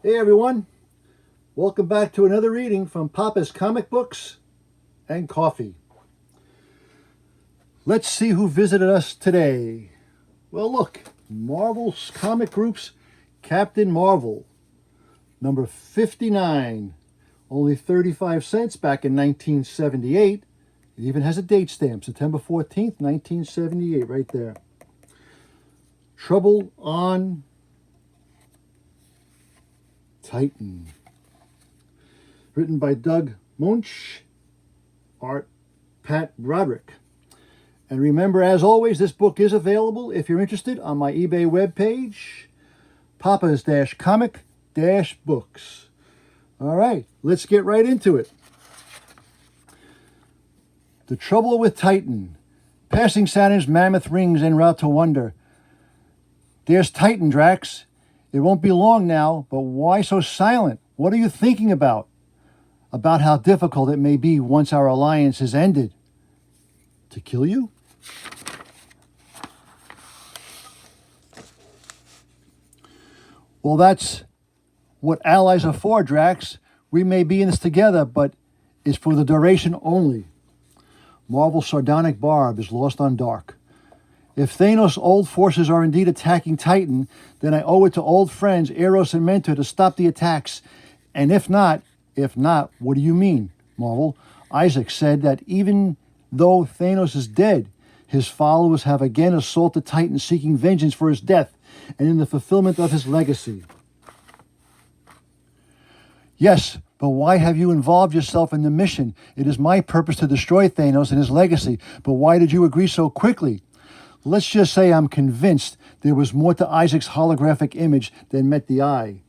Hey everyone, welcome back to another reading from Papa's Comic Books and Coffee. Let's see who visited us today. Well, look, Marvel's Comic Group's Captain Marvel, number 59, only 35 cents back in 1978. It even has a date stamp, September 14th, 1978, right there. Trouble on Titan. Written by Doug Munch, art Pat Broderick. And remember, as always, this book is available, if you're interested, on my eBay webpage, papas-comic-books. All right, let's get right into it. The Trouble with Titan. Passing Saturn's mammoth rings en route to Wonder. There's Titan, Drax. It won't be long now, but why so silent? What are you thinking about? About how difficult it may be once our alliance is ended. To kill you? Well, that's what allies are for, Drax. We may be in this together, but it's for the duration only. Marvel's sardonic barb is lost on Dark. If Thanos' old forces are indeed attacking Titan, then I owe it to old friends Eros and Mentor to stop the attacks. And if not, what do you mean, Marvel? Isaac said that even though Thanos is dead, his followers have again assaulted Titan, seeking vengeance for his death and in the fulfillment of his legacy. Yes, but why have you involved yourself in the mission? It is my purpose to destroy Thanos and his legacy, but why did you agree so quickly? Let's just say I'm convinced there was more to Isaac's holographic image than met the eye.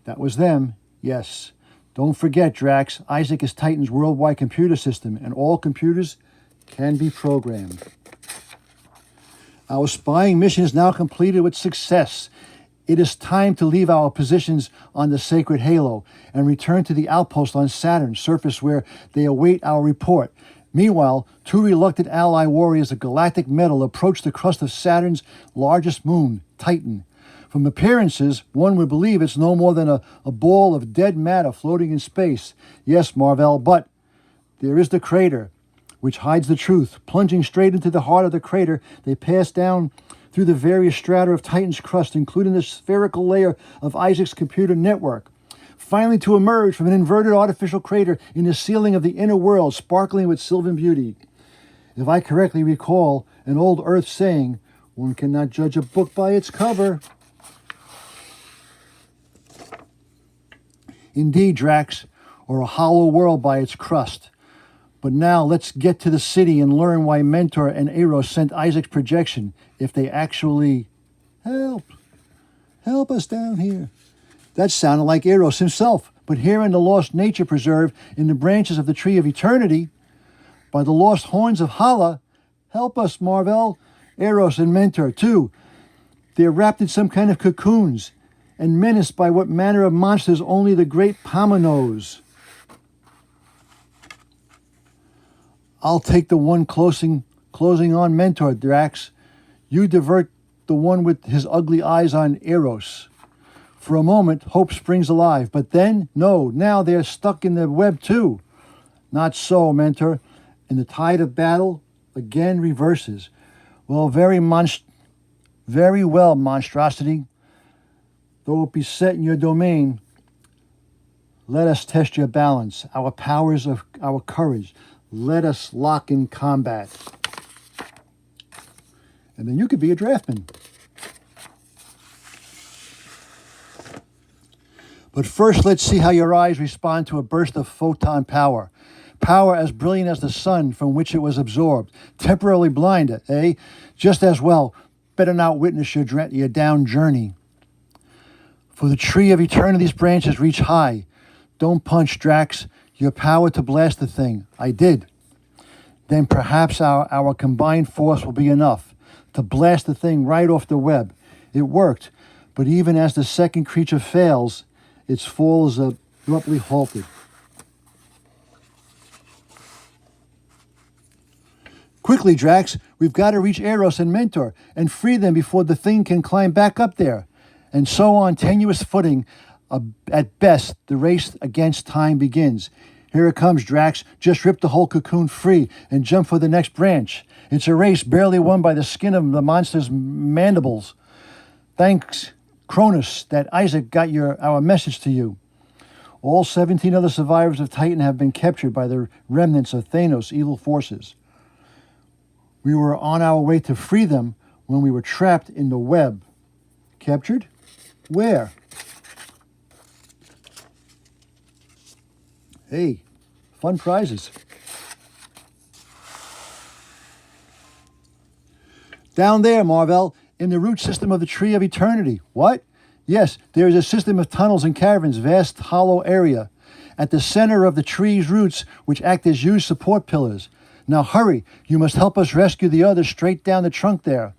That was them, yes. Don't forget, Drax, Isaac is Titan's worldwide computer system, and all computers can be programmed. Our spying mission is now completed with success. It is time to leave our positions on the sacred halo and return to the outpost on Saturn's surface where they await our report. Meanwhile, two reluctant ally warriors of galactic metal approach the crust of Saturn's largest moon, Titan. From appearances, one would believe it's no more than a ball of dead matter floating in space. Yes, Marvel, but there is the crater, which hides the truth. Plunging straight into the heart of the crater, they pass down through the various strata of Titan's crust, including the spherical layer of Isaac's computer network, finally to emerge from an inverted artificial crater in the ceiling of the inner world, sparkling with sylvan beauty. If I correctly recall an old Earth saying, one cannot judge a book by its cover. Indeed, Drax, or a hollow world by its crust. But now let's get to the city and learn why Mentor and Eros sent Isaac's projection, if they actually help us down here. That sounded like Eros himself, but here in the lost nature preserve, in the branches of the tree of eternity, by the lost horns of Hala, help us, Marvel, Eros and Mentor, too. They're wrapped in some kind of cocoons and menaced by what manner of monsters only the great Pama knows. I'll take the one closing on Mentor, Drax. You divert the one with his ugly eyes on Eros. For a moment, hope springs alive, but then, no, now they're stuck in the web too. Not so, Mentor, and the tide of battle again reverses. Well, very well, monstrosity. Though it be set in your domain, let us test your balance, our powers of our courage. Let us lock in combat. And then you could be a draftman. But first, let's see how your eyes respond to a burst of photon power. Power as brilliant as the sun from which it was absorbed. Temporarily blinded, eh? Just as well, better not witness your down journey. For the tree of eternity's branches reach high. Don't punch, Drax. Your power to blast the thing. I did. Then perhaps our combined force will be enough to blast the thing right off the web. It worked, but even as the second creature fails, its fall is abruptly halted. Quickly, Drax, we've got to reach Eros and Mentor and free them before the thing can climb back up there. And so on tenuous footing, At best, the race against time begins. Here it comes, Drax. Just rip the whole cocoon free and jump for the next branch. It's a race barely won by the skin of the monster's mandibles. Thanks, Cronus, that Isaac got our message to you. All 17 other survivors of Titan have been captured by the remnants of Thanos' evil forces. We were on our way to free them when we were trapped in the web. Captured? Where? Hey, fun prizes. Down there, Marvel, in the root system of the Tree of Eternity. What? Yes, there is a system of tunnels and caverns, vast hollow area. At the center of the tree's roots, which act as huge support pillars. Now hurry, you must help us rescue the others straight down the trunk there.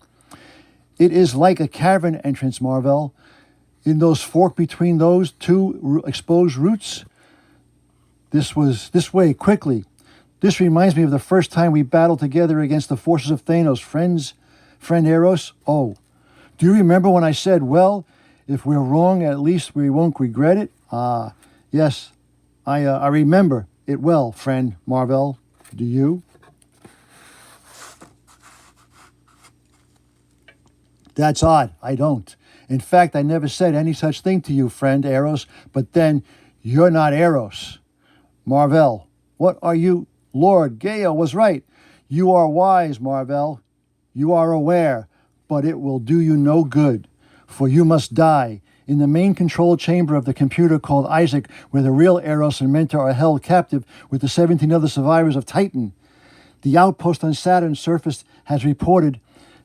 It is like a cavern entrance, Marvel. In those fork between those two exposed roots. This way, quickly. This reminds me of the first time we battled together against the forces of Thanos. Friend Eros? Oh, do you remember when I said, well, if we're wrong, at least we won't regret it? Yes, I remember it well, friend Marvel. Do you? That's odd. I don't. In fact, I never said any such thing to you, friend Eros, but then you're not Eros. Marvel, what are you? Lord Gale was right. You are wise, Marvel. You are aware, but it will do you no good, for you must die in the main control chamber of the computer called Isaac, where the real Eros and Mentor are held captive with the 17 other survivors of Titan. The outpost on Saturn's surface has reported.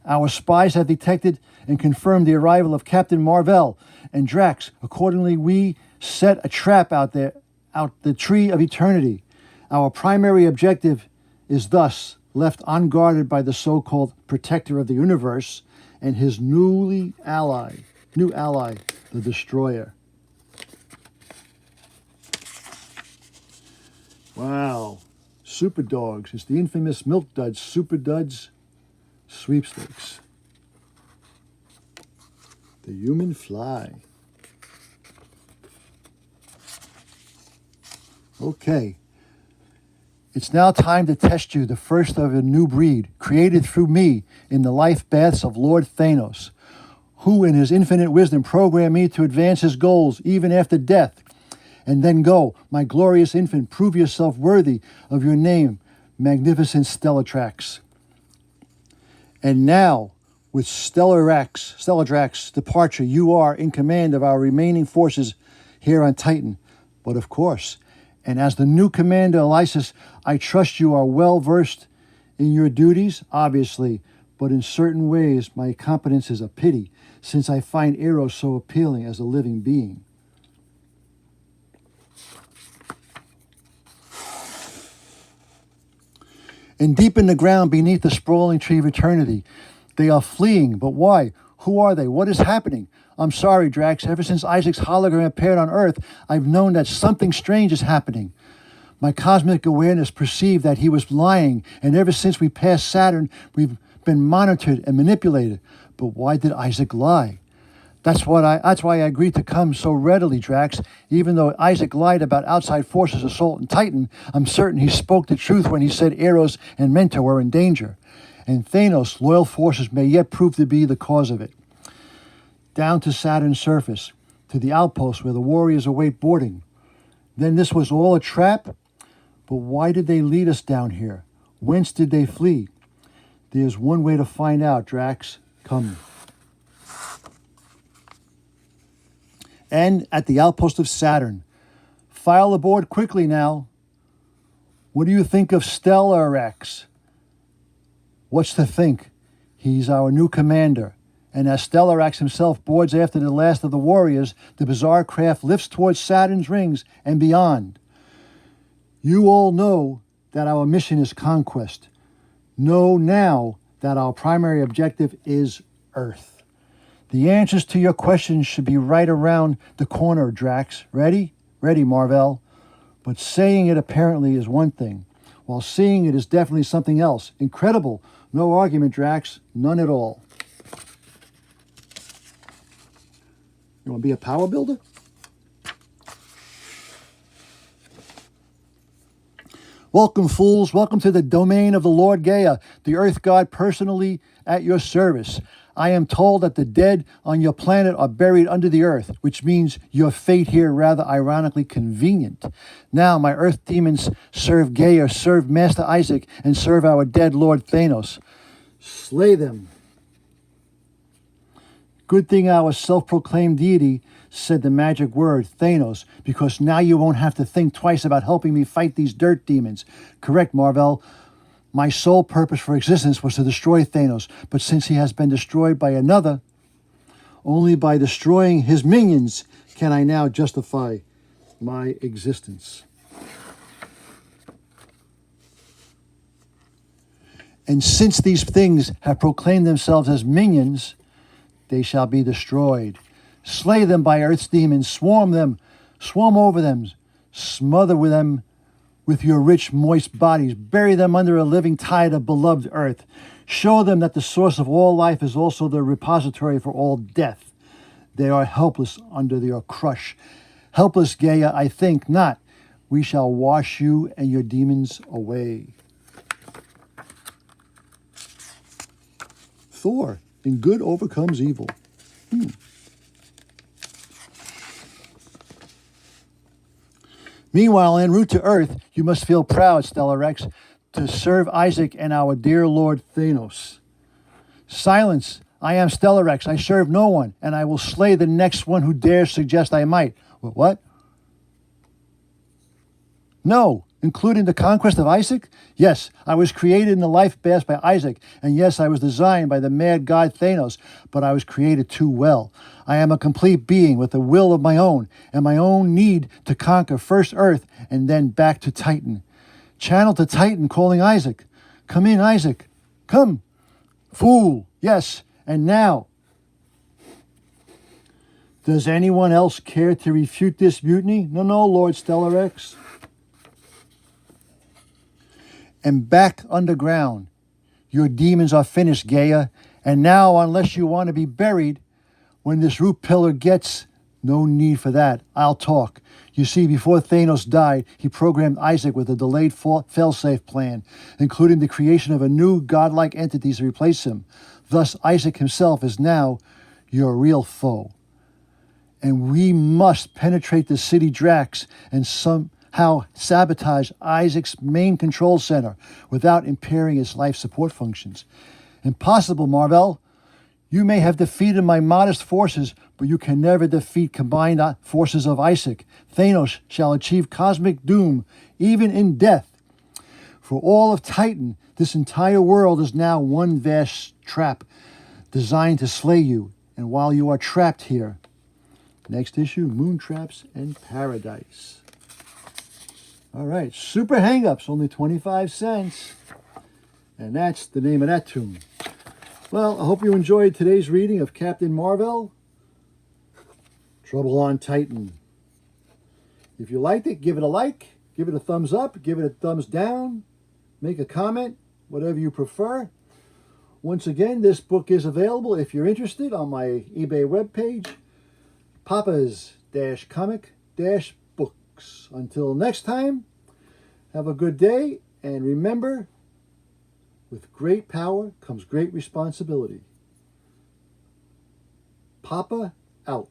Our spies have detected and confirmed the arrival of Captain Marvel and Drax. Accordingly, we set a trap out the Tree of Eternity. Our primary objective is thus left unguarded by the so-called Protector of the Universe and his new ally, the Destroyer. Wow. Super Dogs. It's the infamous Milk Duds, Super Duds sweepstakes. The Human Fly. Okay. It's now time to test you, the first of a new breed, created through me in the life baths of Lord Thanos, who in his infinite wisdom programmed me to advance his goals even after death. And then go, my glorious infant, prove yourself worthy of your name, magnificent Stellatrax. And now, with Stelladrax's departure, you are in command of our remaining forces here on Titan. But of course, and as the new commander, Lysis, I trust you are well versed in your duties, obviously, but in certain ways my competence is a pity, since I find Eros so appealing as a living being. And deep in the ground beneath the sprawling Tree of Eternity, they are fleeing, but why? Who are they? What is happening? I'm sorry, Drax. Ever since Isaac's hologram appeared on Earth, I've known that something strange is happening. My cosmic awareness perceived that he was lying, and ever since we passed Saturn, we've been monitored and manipulated. But why did Isaac lie? That's why I agreed to come so readily, Drax. Even though Isaac lied about outside forces assaulting Titan, I'm certain he spoke the truth when he said Eros and Mentor were in danger. And Thanos' loyal forces may yet prove to be the cause of it. Down to Saturn's surface, to the outpost where the warriors await boarding. Then this was all a trap? But why did they lead us down here? Whence did they flee? There's one way to find out, Drax. Come. And at the outpost of Saturn. File aboard quickly now. What do you think of Stellarex? What's to think? He's our new commander. And as Stellarex himself boards after the last of the warriors, the bizarre craft lifts towards Saturn's rings and beyond. You all know that our mission is conquest. Know now that our primary objective is Earth. The answers to your questions should be right around the corner, Drax. Ready? Ready, Marvel. But saying it apparently is one thing, while seeing it is definitely something else. Incredible. No argument, Drax. None at all. You want to be a power builder? Welcome, fools. Welcome to the domain of the Lord Gaia, the earth god personally at your service. I am told that the dead on your planet are buried under the earth, which means your fate here rather ironically convenient. Now, my earth demons serve Gaia, serve Master Isaac, and serve our dead Lord Thanos. Slay them. Good thing our self-proclaimed deity said the magic word, Thanos, because now you won't have to think twice about helping me fight these dirt demons. Correct, Marvel. My sole purpose for existence was to destroy Thanos, but since he has been destroyed by another, only by destroying his minions can I now justify my existence. And since these things have proclaimed themselves as minions, they shall be destroyed. Slay them by earth's demons, swarm over them, smother with them with your rich, moist bodies, bury them under a living tide of beloved earth. Show them that the source of all life is also the repository for all death. They are helpless under your crush. Helpless, Gaia, I think not. We shall wash you and your demons away. Thor, and good overcomes evil. Meanwhile, en route to Earth, you must feel proud, Stellar Rex, to serve Isaac and our dear Lord Thanos. Silence! I am Stellar Rex. I serve no one, and I will slay the next one who dares suggest I might. What? No, including the conquest of Isaac? Yes, I was created in the life bath by Isaac, and yes, I was designed by the mad god Thanos, but I was created too well. I am a complete being with a will of my own, and my own need to conquer first Earth and then back to Titan. Channel to Titan calling Isaac. Come in, Isaac. Come. Fool. Yes, and now. Does anyone else care to refute this mutiny? No, Lord Stellar X. And back underground. Your demons are finished, Gaia. And now, unless you want to be buried, when this root pillar gets, no need for that. I'll talk. You see, before Thanos died, he programmed Isaac with a delayed failsafe plan, including the creation of a new godlike entity to replace him. Thus, Isaac himself is now your real foe. And we must penetrate the city Drax and somehow sabotage Isaac's main control center without impairing its life support functions. Impossible, Marvel. You may have defeated my modest forces, but you can never defeat combined forces of Isaac. Thanos shall achieve cosmic doom, even in death. For all of Titan, this entire world is now one vast trap designed to slay you. And while you are trapped here, next issue, Moon Traps and Paradise. All right, Super Hang-Ups, only 25 cents. And that's the name of that tune. Well, I hope you enjoyed today's reading of Captain Marvel, Trouble on Titan. If you liked it, give it a like, give it a thumbs up, give it a thumbs down, make a comment, whatever you prefer. Once again, this book is available if you're interested on my eBay webpage, papas-comic-books. Until next time, have a good day, and remember, with great power comes great responsibility. Papa out.